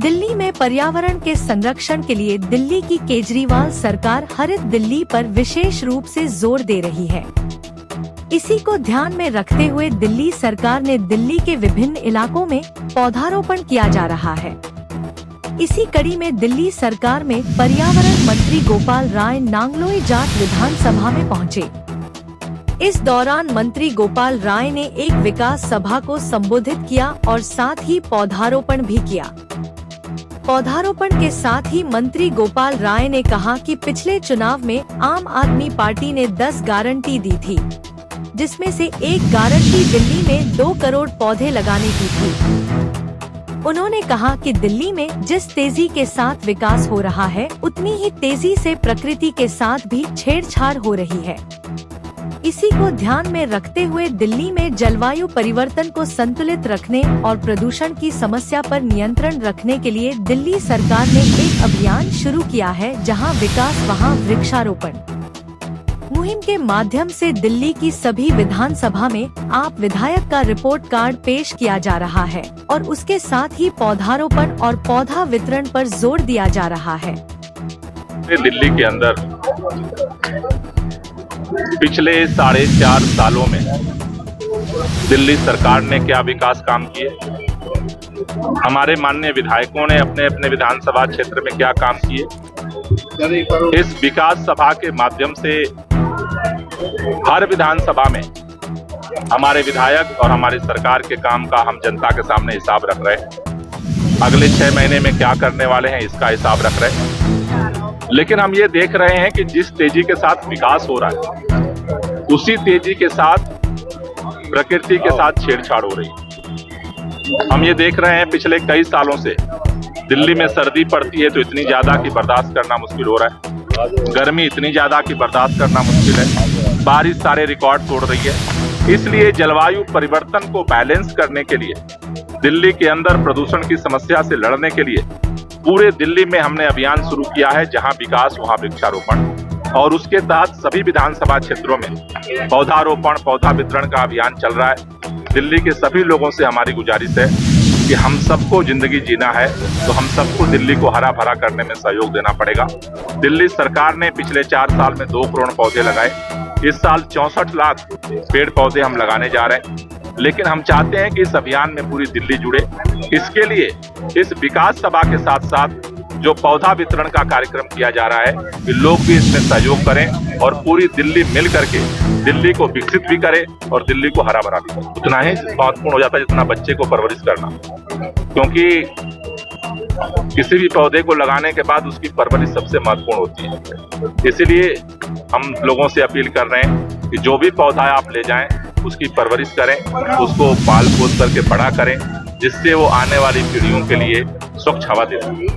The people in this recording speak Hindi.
दिल्ली में पर्यावरण के संरक्षण के लिए दिल्ली की केजरीवाल सरकार हरित दिल्ली पर विशेष रूप से जोर दे रही है। इसी को ध्यान में रखते हुए दिल्ली सरकार ने दिल्ली के विभिन्न इलाकों में पौधारोपण किया जा रहा है। इसी कड़ी में दिल्ली सरकार में पर्यावरण मंत्री गोपाल राय नांगलोई जाट विधानसभा में पहुंचे। इस दौरान मंत्री गोपाल राय ने एक विकास सभा को संबोधित किया और साथ ही पौधारोपण भी किया। पौधारोपण के साथ ही मंत्री गोपाल राय ने कहा कि पिछले चुनाव में आम आदमी पार्टी ने 10 गारंटी दी थी, जिसमें से एक गारंटी दिल्ली में 2 करोड़ पौधे लगाने की थी। उन्होंने कहा कि दिल्ली में जिस तेजी के साथ विकास हो रहा है, उतनी ही तेजी से प्रकृति के साथ भी छेड़छाड़ हो रही है। इसी को ध्यान में रखते हुए दिल्ली में जलवायु परिवर्तन को संतुलित रखने और प्रदूषण की समस्या पर नियंत्रण रखने के लिए दिल्ली सरकार ने एक अभियान शुरू किया है, जहां विकास वहां वृक्षारोपण मुहिम के माध्यम से दिल्ली की सभी विधानसभा में आप विधायक का रिपोर्ट कार्ड पेश किया जा रहा है और उसके साथ ही पौधारोपण और पौधा वितरण पर जोर दिया जा रहा है। दिल्ली के अंदर पिछले 4.5 सालों में दिल्ली सरकार ने क्या विकास काम किए, हमारे माननीय विधायकों ने अपने अपने विधानसभा क्षेत्र में क्या काम किए, इस विकास सभा के माध्यम से हर विधानसभा में हमारे विधायक और हमारी सरकार के काम का हम जनता के सामने हिसाब रख रहे हैं। अगले 6 महीने में क्या करने वाले हैं इसका हिसाब रख रहे हैं। लेकिन हम ये देख रहे हैं कि जिस तेजी के साथ विकास हो रहा है, उसी तेजी के साथ प्रकृति के साथ छेड़छाड़ हो रही है। हम ये देख रहे हैं पिछले कई सालों से दिल्ली में सर्दी पड़ती है तो इतनी ज्यादा कि बर्दाश्त करना मुश्किल हो रहा है, गर्मी इतनी ज्यादा कि बर्दाश्त करना मुश्किल है, बारिश सारे रिकॉर्ड तोड़ रही है। इसलिए जलवायु परिवर्तन को बैलेंस करने के लिए, दिल्ली के अंदर प्रदूषण की समस्या से लड़ने के लिए पूरे दिल्ली में हमने अभियान शुरू किया है, जहां विकास वहां वृक्षारोपण, और उसके तहत सभी विधानसभा क्षेत्रों में पौधारोपण पौधा वितरण का अभियान चल रहा है। दिल्ली के सभी लोगों से हमारी गुजारिश है कि हम सबको जिंदगी जीना है तो हम सबको दिल्ली को हरा भरा करने में सहयोग देना पड़ेगा। दिल्ली सरकार ने पिछले 4 साल में 2 करोड़ पौधे लगाए। इस साल 64 लाख पेड़ पौधे हम लगाने जा रहे हैं, लेकिन हम चाहते हैं कि इस अभियान में पूरी दिल्ली जुड़े। इसके लिए इस विकास सभा के साथ साथ जो पौधा वितरण का कार्यक्रम किया जा रहा है, कि लोग भी इसमें सहयोग करें और पूरी दिल्ली मिल करके दिल्ली को विकसित भी करें और दिल्ली को हरा भरा भी करें। उतना ही महत्वपूर्ण हो जाता है जितना बच्चे को परवरिश करना, क्योंकि किसी भी पौधे को लगाने के बाद उसकी परवरिश सबसे महत्वपूर्ण होती है। इसीलिए हम लोगों से अपील कर रहे हैं कि जो भी पौधा आप ले जाएं उसकी परवरिश करें, उसको पाल पोस करके बड़ा करें, जिससे वो आने वाली पीढ़ियों के लिए स्वच्छ हवा दे सके।